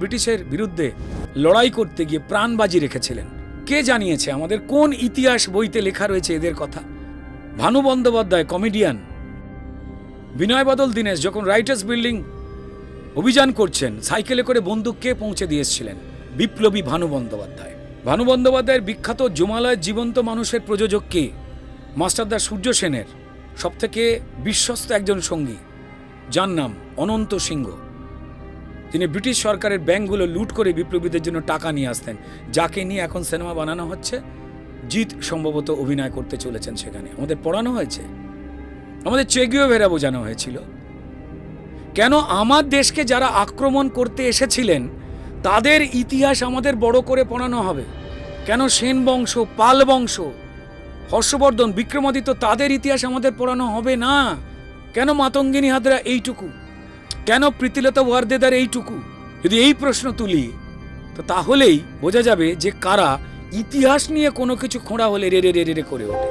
ব্রিটিশের বিরুদ্ধে লড়াই করতে গিয়ে প্রাণ বাজি রেখেছিলেন। কে জানিয়েছে আমাদের? কোন ইতিহাস বইতে লেখা রয়েছে এদের কথা? ভানু বন্দ্যোপাধ্যায় কমেডিয়ান, বিনয় বাদল দীনেশ যখন রাইটার্স বিল্ডিং অভিযান করছেন, সাইকেলে করে বন্দুক কে পৌঁছে দিয়েছিলেন? বিপ্লবী ভানু বন্দ্যোপাধ্যায়। ভানু বন্দ্যোপাধ্যায়ের বিখ্যাত জমালয়ের জীবন্ত মানুষের প্রযোজক কে? মাস্টারদা সূর্য সেনের সবথেকে বিশ্বস্ত একজন সঙ্গী, যার নাম অনন্ত সিংহ। তিনি ব্রিটিশ সরকারের ব্যাংকগুলো লুট করে বিপ্লবীদের জন্য টাকা নিয়ে আসতেন, যাকে নিয়ে এখন সিনেমা বানানো হচ্ছে। জিৎ সম্ভবত অভিনয় করতে চলেছেন সেখানে। আমাদের পড়ানো হয়েছে, আমাদের চে গুয়েভারা বোঝানো হয়েছিল। কেন আমার দেশকে যারা আক্রমণ করতে এসেছিলেন তাদের ইতিহাস আমাদের বড় করে পড়ানো হবে? কেন সেন বংশ, পাল বংশ, হর্ষবর্ধন, বিক্রমাদিত্য, তাদের ইতিহাস আমাদের পড়ানো হবে না? কেন মাতঙ্গিনী হাজরা এইটুকু? কেন প্রীতিলতা ওয়ার্দেদার এইটুকু? যদি এই প্রশ্ন তুলি তো তাহলেই বোঝা যাবে যে কারা ইতিহাস নিয়ে কোনো কিছু খোঁড়া হলে রে রে রে রে করে ওঠে।